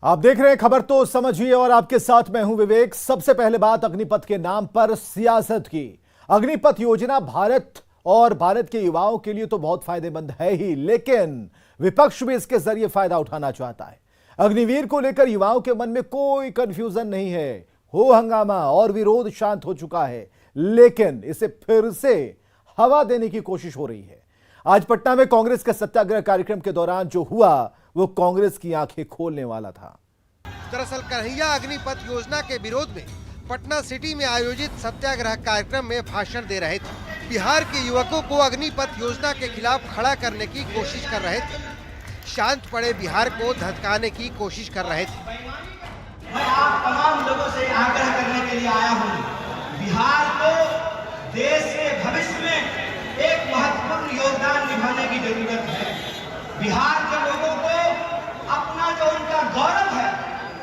आप देख रहे हैं खबर तो समझिए और आपके साथ मैं हूं विवेक। सबसे पहले बात अग्निपथ के नाम पर सियासत की। अग्निपथ योजना भारत और भारत के युवाओं के लिए तो बहुत फायदेमंद है ही, लेकिन विपक्ष भी इसके जरिए फायदा उठाना चाहता है। अग्निवीर को लेकर युवाओं के मन में कोई कंफ्यूजन नहीं है। हो हंगामा और विरोध शांत हो चुका है, लेकिन इसे फिर से हवा देने की कोशिश हो रही है। आज पटना में कांग्रेस के सत्याग्रह कार्यक्रम के दौरान जो हुआ वो कांग्रेस की आंखें खोलने वाला था। दरअसल कन्हैया अग्निपथ योजना के विरोध में पटना सिटी में आयोजित सत्याग्रह कार्यक्रम में भाषण दे रहे थे। बिहार के युवकों को अग्निपथ योजना के खिलाफ खड़ा करने की कोशिश कर रहे थे। शांत पड़े बिहार को धधकाने की कोशिश कर रहे थे। मैं आप तमाम लोगों से आग्रह करने के लिए आया हूँ, बिहार को देश के भविष्य में एक महत्वपूर्ण योगदान निभाने की जरूरत है। बिहार के लोगों को अपना जो उनका गौरव है,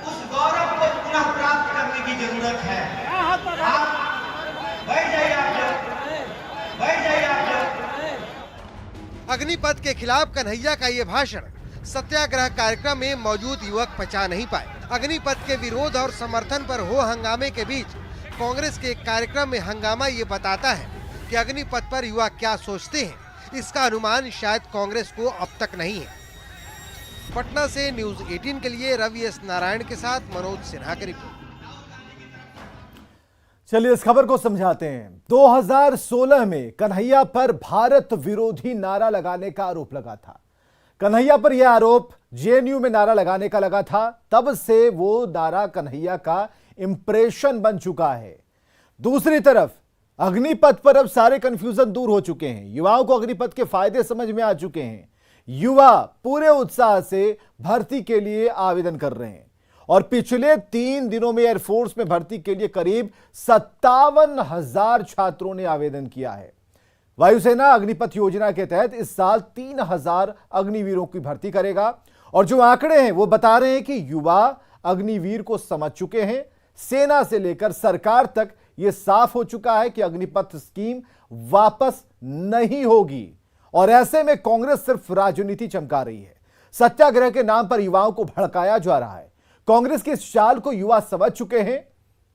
उस गौरव को पुनः प्राप्त करने की जरूरत है। आप बैठ जाइए, आप लोग बैठ जाइए, आप लोग। अग्निपथ के खिलाफ कन्हैया का ये भाषण सत्याग्रह कार्यक्रम में मौजूद युवक पचा नहीं पाए। अग्निपथ के विरोध और समर्थन पर हो हंगामे के बीच कांग्रेस के कार्यक्रम में हंगामा ये बताता है कि अग्निपथ पर युवा क्या सोचते हैं, इसका अनुमान शायद कांग्रेस को अब तक नहीं है। पटना से न्यूज़ 18 के लिए रवि एस नारायण के साथ मनोज सिन्हा की रिपोर्ट। चलिए इस खबर को समझाते हैं। 2016 में कन्हैया पर भारत विरोधी नारा लगाने का आरोप लगा था। कन्हैया पर यह आरोप जेएनयू में नारा लगाने का लगा था। तब से वो नारा कन्हैया का इंप्रेशन बन चुका है। दूसरी तरफ अग्निपथ पर अब सारे कंफ्यूजन दूर हो चुके हैं। युवाओं को अग्निपथ के फायदे समझ में आ चुके हैं। युवा पूरे उत्साह से भर्ती के लिए आवेदन कर रहे हैं और पिछले 3 दिनों में एयरफोर्स में भर्ती के लिए करीब 57,000 छात्रों ने आवेदन किया है। वायुसेना अग्निपथ योजना के तहत इस साल 3,000 अग्निवीरों की भर्ती करेगा और जो आंकड़े हैं वो बता रहे हैं कि युवा अग्निवीर को समझ चुके हैं। सेना से लेकर सरकार तक यह साफ हो चुका है कि अग्निपथ स्कीम वापस नहीं होगी और ऐसे में कांग्रेस सिर्फ राजनीति चमका रही है। सत्याग्रह के नाम पर युवाओं को भड़काया जा रहा है। कांग्रेस की इस चाल को युवा समझ चुके हैं।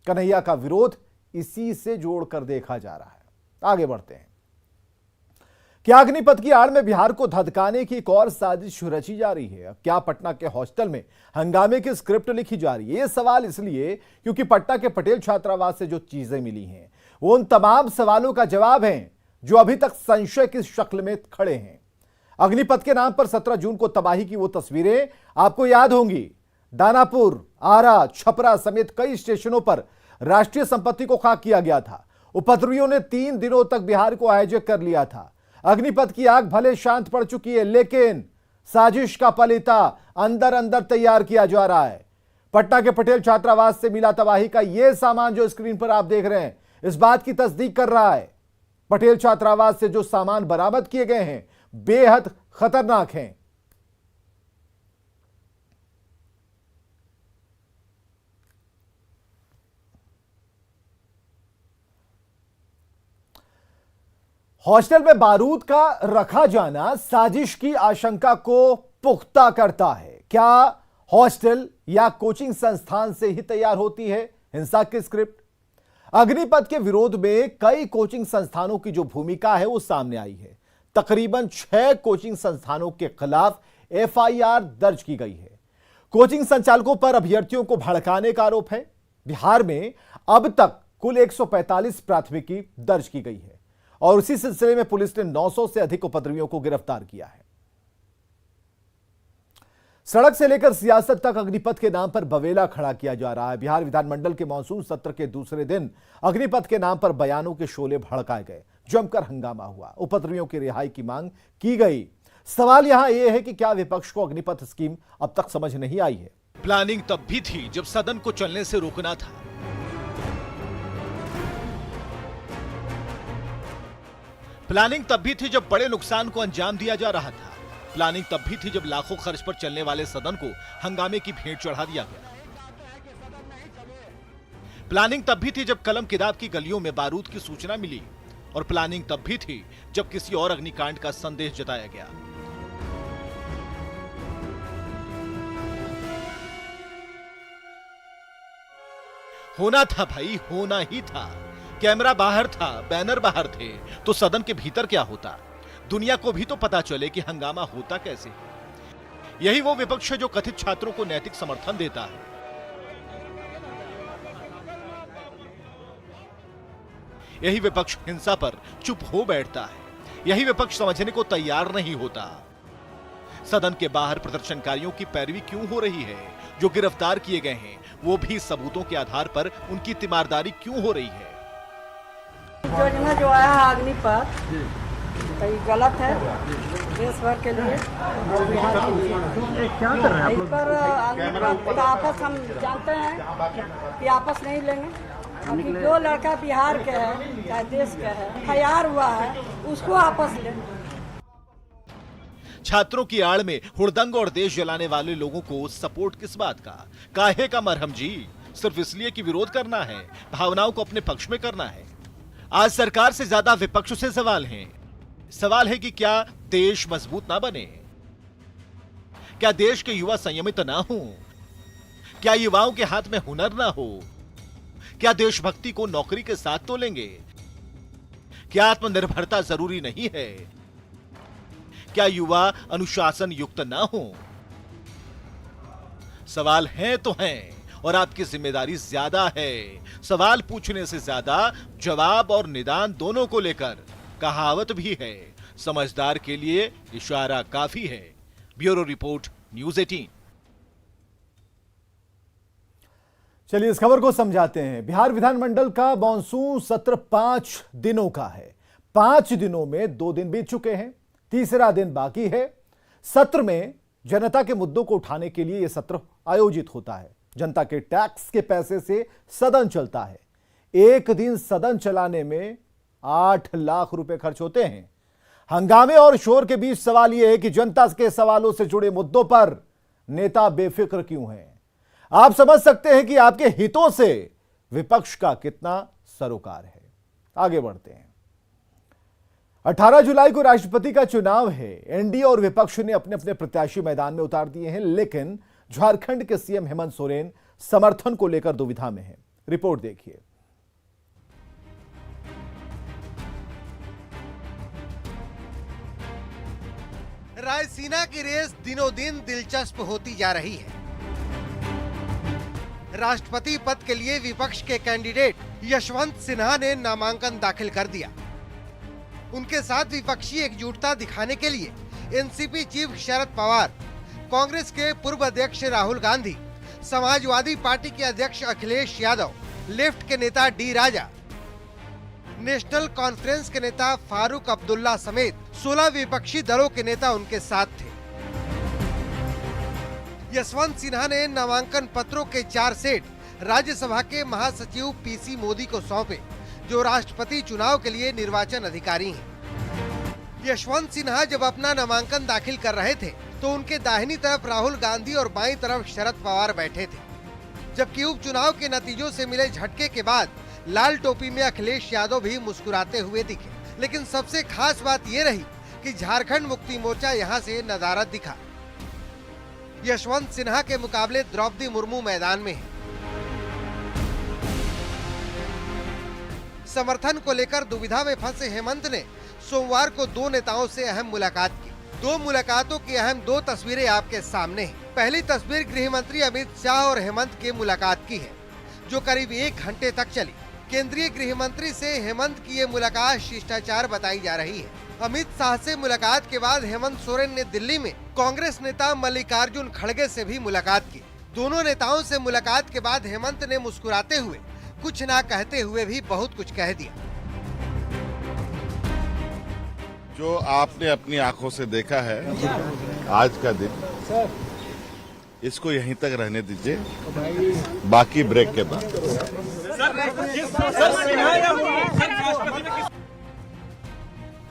कन्हैया का विरोध इसी से जोड़कर देखा जा रहा है। आगे बढ़ते हैं। क्या अग्निपथ की आड़ में बिहार को धधकाने की एक और साजिश रची जा रही है? क्या पटना के हॉस्टल में हंगामे की स्क्रिप्ट लिखी जा रही है? यह सवाल इसलिए क्योंकि पटना के पटेल छात्रावास से जो चीजें मिली हैं वो उन तमाम सवालों का जवाब है जो अभी तक संशय की शक्ल में खड़े हैं। अग्निपथ के नाम पर 17 जून को तबाही की वो तस्वीरें आपको याद होंगी। दानापुर, आरा, छपरा समेत कई स्टेशनों पर राष्ट्रीय संपत्ति को खाक किया गया था। उपद्रवियों ने 3 दिनों तक बिहार को हाईजैक कर लिया था। अग्निपथ की आग भले शांत पड़ चुकी है, लेकिन साजिश का पलीता अंदर अंदर तैयार किया जा रहा है। पटना के पटेल छात्रावास से मिला तबाही का यह सामान जो स्क्रीन पर आप देख रहे हैं, इस बात की तस्दीक कर रहा है। पटेल छात्रावास से जो सामान बरामद किए गए हैं बेहद खतरनाक हैं। हॉस्टल में बारूद का रखा जाना साजिश की आशंका को पुख्ता करता है। क्या हॉस्टल या कोचिंग संस्थान से ही तैयार होती है हिंसा की स्क्रिप्ट? अग्निपथ के विरोध में कई कोचिंग संस्थानों की जो भूमिका है वो सामने आई है। तकरीबन 6 कोचिंग संस्थानों के खिलाफ एफआईआर दर्ज की गई है। कोचिंग संचालकों पर अभ्यर्थियों को भड़काने का आरोप है। बिहार में अब तक कुल 145 प्राथमिकी दर्ज की गई है और उसी सिलसिले में पुलिस ने 900 से अधिक उपद्रवियों को गिरफ्तार किया है। सड़क से लेकर सियासत तक अग्निपथ के नाम पर बवेला खड़ा किया जा रहा है। बिहार विधानमंडल के मानसून सत्र के दूसरे दिन अग्निपथ के नाम पर बयानों के शोले भड़काए गए, जमकर हंगामा हुआ, उपद्रवियों की रिहाई की मांग की गई। सवाल यहां यह है कि क्या विपक्ष को अग्निपथ स्कीम अब तक समझ नहीं आई है? प्लानिंग तब भी थी जब सदन को चलने से रोकना था। प्लानिंग तब भी थी जब बड़े नुकसान को अंजाम दिया जा रहा था। प्लानिंग तब भी थी जब लाखों खर्च पर चलने वाले सदन को हंगामे की भेंट चढ़ा दिया गया। प्लानिंग तब भी थी जब कलम किताब की गलियों में बारूद की सूचना मिली और प्लानिंग तब भी थी जब किसी और अग्निकांड का संदेश जताया गया। होना था भाई, होना ही था। कैमरा बाहर था, बैनर बाहर थे, तो सदन के भीतर क्या होता? दुनिया को भी तो पता चले कि हंगामा होता कैसे। यही वो विपक्ष है जो कथित छात्रों को नैतिक समर्थन देता है। यही विपक्ष हिंसा पर चुप हो बैठता है। यही विपक्ष समझने को तैयार नहीं होता। सदन के बाहर प्रदर्शनकारियों की पैरवी क्यों हो रही है? जो गिरफ्तार किए गए हैं वो भी सबूतों के आधार पर उनकी तीमारदारी क्यों हो रही है? योजना जो आया है अग्निपथ, तो ये गलत है देश भर के लिए और बिहार के लिए। क्या कर रहे हैं इस पर अग्निपथ का आपस हम जानते हैं कि आपस नहीं लेंगे। अभी जो लड़का बिहार के है चाहे देश के है, तैयार हुआ है, उसको आपस लेंगे। छात्रों की आड़ में हुड़दंग और देश जलाने वाले लोगों को सपोर्ट किस बात का? काहे का मरहम जी? सिर्फ इसलिए कि विरोध करना है, भावनाओं को अपने पक्ष में करना है। आज सरकार से ज्यादा विपक्ष से सवाल है। सवाल है कि क्या देश मजबूत ना बने? क्या देश के युवा संयमित ना हो? क्या युवाओं के हाथ में हुनर ना हो? क्या देशभक्ति को नौकरी के साथ तोलेंगे? क्या आत्मनिर्भरता जरूरी नहीं है? क्या युवा अनुशासन युक्त ना हो? सवाल हैं तो हैं और आपकी जिम्मेदारी ज्यादा है। सवाल पूछने से ज्यादा जवाब और निदान दोनों को लेकर कहावत भी है, समझदार के लिए इशारा काफी है। Bureau report, news 18। चलिए इस खबर को समझाते हैं। बिहार विधानमंडल का मॉनसून सत्र 5 दिनों का है। 5 दिनों में 2 दिन बीत चुके हैं, तीसरा दिन बाकी है। सत्र में जनता के मुद्दों को उठाने के लिए यह सत्र आयोजित होता है। जनता के टैक्स के पैसे से सदन चलता है। एक दिन सदन चलाने में 8 लाख रुपए खर्च होते हैं। हंगामे और शोर के बीच सवाल यह है कि जनता के सवालों से जुड़े मुद्दों पर नेता बेफिक्र क्यों हैं? आप समझ सकते हैं कि आपके हितों से विपक्ष का कितना सरोकार है। आगे बढ़ते हैं। 18 जुलाई को राष्ट्रपति का चुनाव है। एनडीए और विपक्ष ने अपने अपने प्रत्याशी मैदान में उतार दिए हैं, लेकिन झारखंड के सीएम हेमंत सोरेन समर्थन को लेकर दुविधा में हैं। रिपोर्ट देखिए। रायसीना की रेस दिनों दिन दिलचस्प होती जा रही है। राष्ट्रपति पद के लिए विपक्ष के कैंडिडेट यशवंत सिन्हा ने नामांकन दाखिल कर दिया। उनके साथ विपक्षी एकजुटता दिखाने के लिए एनसीपी चीफ शरद पवार, कांग्रेस के पूर्व अध्यक्ष राहुल गांधी, समाजवादी पार्टी के अध्यक्ष अखिलेश यादव, लेफ्ट के नेता डी राजा, नेशनल कॉन्फ्रेंस के नेता फारूक अब्दुल्ला समेत 16 विपक्षी दलों के नेता उनके साथ थे। यशवंत सिन्हा ने नामांकन पत्रों के 4 सेट राज्यसभा के महासचिव पीसी मोदी को सौंपे, जो राष्ट्रपति चुनाव के लिए निर्वाचन अधिकारी हैं। यशवंत सिन्हा जब अपना नामांकन दाखिल कर रहे थे तो उनके दाहिनी तरफ राहुल गांधी और बाईं तरफ शरद पवार बैठे थे, जबकि उपचुनाव के नतीजों से मिले झटके के बाद लाल टोपी में अखिलेश यादव भी मुस्कुराते हुए दिखे। लेकिन सबसे खास बात ये रही कि झारखंड मुक्ति मोर्चा यहाँ से नदारद दिखा। यशवंत सिन्हा के मुकाबले द्रौपदी मुर्मू मैदान में है। समर्थन को लेकर दुविधा में फंसे हेमंत ने सोमवार को 2 नेताओं से अहम मुलाकात की। 2 मुलाकातों की अहम 2 तस्वीरें आपके सामने हैं। पहली तस्वीर गृह मंत्री अमित शाह और हेमंत के मुलाकात की है, जो करीब 1 घंटे तक चली। केंद्रीय गृह मंत्री से हेमंत की ये मुलाकात शिष्टाचार बताई जा रही है। अमित शाह से मुलाकात के बाद हेमंत सोरेन ने दिल्ली में कांग्रेस नेता मल्लिकार्जुन खड़गे से भी मुलाकात की। दोनों नेताओं से मुलाकात के बाद हेमंत ने मुस्कुराते हुए, कुछ ना कहते हुए भी बहुत कुछ कह दिया। जो आपने अपनी आंखों से देखा है आज का दिन, इसको यहीं तक रहने दीजिए, बाकी ब्रेक के बाद।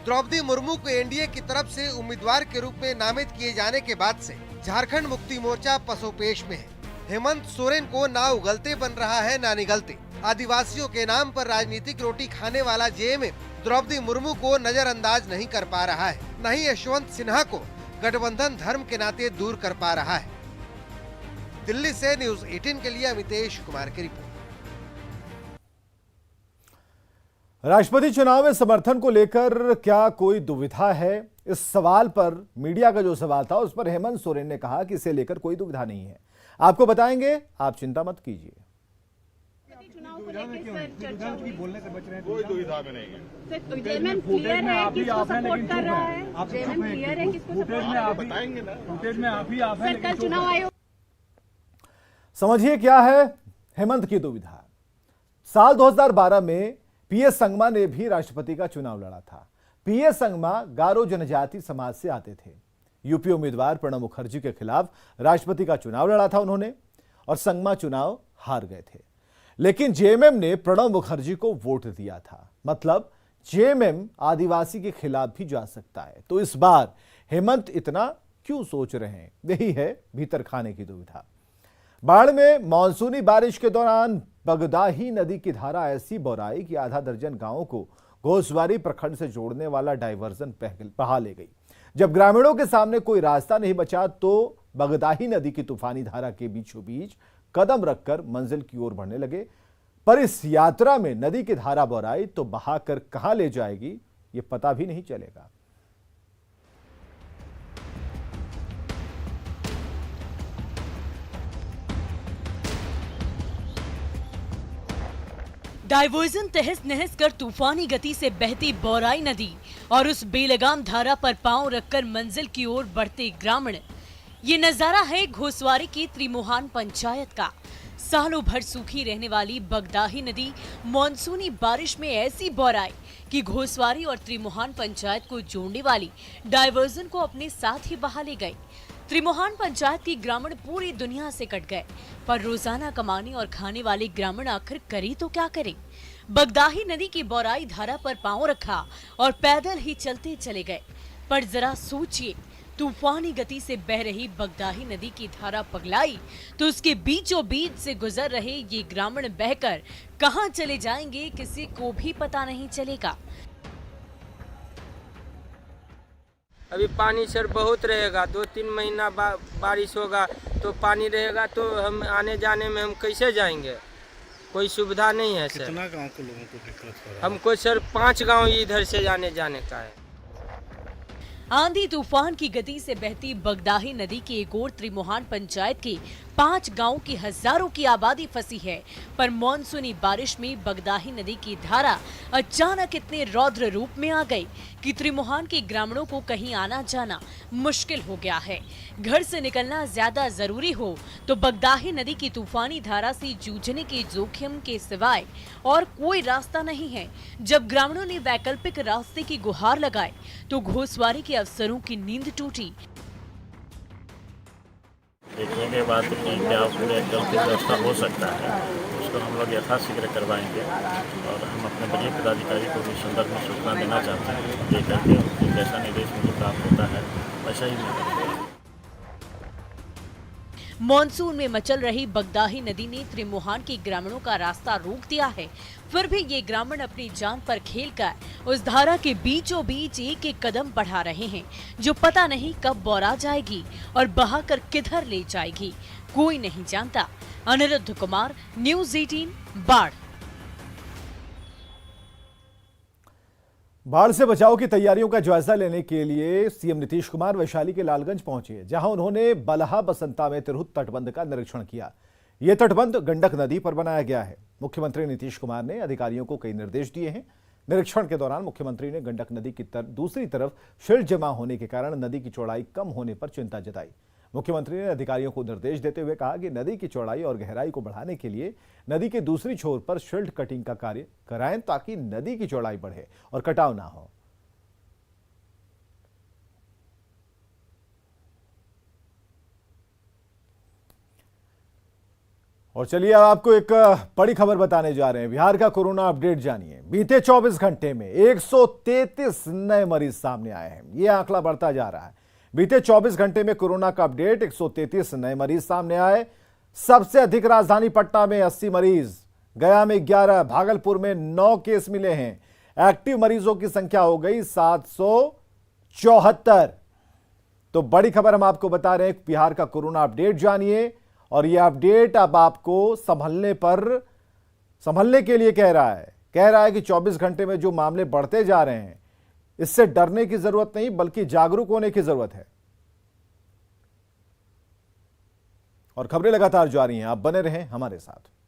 द्रौपदी मुर्मू को एनडीए की तरफ से उम्मीदवार के रूप में नामित किए जाने के बाद से झारखंड मुक्ति मोर्चा पसोपेश में है। हेमंत सोरेन को ना उगलते बन रहा है ना निगलते। आदिवासियों के नाम पर राजनीतिक रोटी खाने वाला जेएमएम द्रौपदी मुर्मू को नजरअंदाज नहीं कर पा रहा है, न ही यशवंत सिन्हा को गठबंधन धर्म के नाते दूर कर पा रहा है। दिल्ली से न्यूज़ 18 के लिए अमितेश कुमार की रिपोर्ट। राष्ट्रपति चुनाव में समर्थन को लेकर क्या कोई दुविधा है? इस सवाल पर मीडिया का जो सवाल था उस पर हेमंत सोरेन ने कहा कि इसे लेकर कोई दुविधा नहीं है। आपको बताएंगे, आप चिंता मत कीजिए। कोई दुविधा में नहीं है। बताएंगे ना। चुनाव आयोग समझिए क्या है हेमंत की दुविधा। साल 2012 में पीएस संगमा ने भी राष्ट्रपति का चुनाव लड़ा था। पीएस संगमा गारो जनजाति समाज से आते थे। यूपी उम्मीदवार प्रणब मुखर्जी के खिलाफ राष्ट्रपति का चुनाव लड़ा था उन्होंने, और संगमा चुनाव हार गए थे। लेकिन जेएमएम ने प्रणब मुखर्जी को वोट दिया था। मतलब जेएमएम आदिवासी के खिलाफ भी जा सकता है। तो इस बार हेमंत इतना क्यों सोच रहे हैं? यही है भीतर खाने की दुविधा। बाढ़ में मानसूनी बारिश के दौरान बगदाही नदी की धारा ऐसी बौराई कि आधा दर्जन गांवों को घोसवारी प्रखंड से जोड़ने वाला डायवर्जन बहा ले गई। जब ग्रामीणों के सामने कोई रास्ता नहीं बचा तो बगदाही नदी की तूफानी धारा के बीचों बीच कदम रखकर मंजिल की ओर बढ़ने लगे। पर इस यात्रा में नदी की धारा बौराई तो बहाकर कहां ले जाएगी ये पता भी नहीं चलेगा। डायवर्जन तहस नहस कर तूफानी गति से बहती बौराई नदी और उस बेलगाम धारा पर पांव रखकर मंजिल की ओर बढ़ते ग्रामीण। ये नजारा है घोसवारी की त्रिमोहान पंचायत का। सालों भर सूखी रहने वाली बगदाही नदी मानसूनी बारिश में ऐसी बौराई कि घोसवारी और त्रिमोहान पंचायत को जोड़ने वाली डायवर्जन को अपने साथ ही बहा ले गई। त्रिमोहान पंचायत की ग्रामीण पूरी दुनिया से कट गए, पर रोजाना कमाने और खाने वाले ग्रामीण आखिर करें तो क्या करें? बगदाही नदी की बौराई धारा पर पांव रखा और पैदल ही चलते चले गए। पर जरा सोचिए, तूफानी गति से बह रही बगदाही नदी की धारा पगलाई तो उसके बीचों बीच से गुजर रहे ये ग्रामीण बहकर कहां चले जाएंगे किसी को भी पता नहीं चलेगा। अभी पानी सर बहुत रहेगा, 2-3 महीना बारिश होगा तो पानी रहेगा, तो हम आने जाने में हम कैसे जाएंगे? कोई सुविधा नहीं है सर। कितना गांव के लोगों को दिक्कत हो रहा है? हमको सर 5 गांव इधर से जाने का है। आंधी तूफान की गति से बहती बगदाही नदी की एक और त्रिमोहान पंचायत के 5 गांवों की हजारों की आबादी फंसी है। पर मानसूनी बारिश में बगदाही नदी की धारा अचानक इतने रौद्र रूप में आ गई कि त्रिमोहान के ग्रामीणों को कहीं आना जाना मुश्किल हो गया है। घर से निकलना ज्यादा जरूरी हो तो बगदाही नदी की तूफानी धारा से जूझने के जोखिम के सिवाय और कोई रास्ता नहीं है। जब ग्रामीणों ने वैकल्पिक रास्ते की गुहार लगाई तो घोसवारी के अफसरों की नींद टूटी। देखने के बाद क्या पूरे जल की व्यवस्था हो सकता है, उसको हम लोग यथाशीघ्र करवाएंगे और हम अपने वरीय पदाधिकारी को भी संदर्भ में सूचना देना चाहते हैं। ये करके उनको जैसा निर्देश मुझे प्राप्त होता है वैसा ही मैं करूँगा। मॉनसून में मचल रही बगदाही नदी ने त्रिमोहान के ग्रामीणों का रास्ता रोक दिया है। फिर भी ये ग्रामीण अपनी जान पर खेलकर उस धारा के बीचों बीच एक एक कदम बढ़ा रहे हैं, जो पता नहीं कब बौरा जाएगी और बहाकर किधर ले जाएगी, कोई नहीं जानता। अनिरुद्ध कुमार, न्यूज़ 18, बाढ़। बाढ़ से बचाव की तैयारियों का जायजा लेने के लिए सीएम नीतीश कुमार वैशाली के लालगंज पहुंचे, जहां उन्होंने बलहा बसंता में तिरहुत तटबंध का निरीक्षण किया। यह तटबंध गंडक नदी पर बनाया गया है। मुख्यमंत्री नीतीश कुमार ने अधिकारियों को कई निर्देश दिए हैं। निरीक्षण के दौरान मुख्यमंत्री ने गंडक नदी की दूसरी तरफ सिल्ट जमा होने के कारण नदी की चौड़ाई कम होने पर चिंता जताई। मुख्यमंत्री ने अधिकारियों को निर्देश देते हुए कहा कि नदी की चौड़ाई और गहराई को बढ़ाने के लिए नदी के दूसरी छोर पर शिल्ट कटिंग का कार्य कराएं, ताकि नदी की चौड़ाई बढ़े और कटाव ना हो। और चलिए अब आपको एक बड़ी खबर बताने जा रहे हैं। बिहार का कोरोना अपडेट जानिए। बीते 24 घंटे में 133 नए मरीज सामने आए हैं। यह आंकड़ा बढ़ता जा रहा है। बीते 24 घंटे में कोरोना का अपडेट 133 नए मरीज सामने आए। सबसे अधिक राजधानी पटना में 80 मरीज, गया में 11, भागलपुर में 9 केस मिले हैं। एक्टिव मरीजों की संख्या हो गई 774। तो बड़ी खबर हम आपको बता रहे हैं। बिहार का कोरोना अपडेट जानिए, और यह अपडेट अब आपको संभलने के लिए कह रहा है कह रहा है कि 24 घंटे में जो मामले बढ़ते जा रहे हैं, इससे डरने की जरूरत नहीं बल्कि जागरूक होने की जरूरत है। और खबरें लगातार जारी हैं, आप बने रहें हमारे साथ।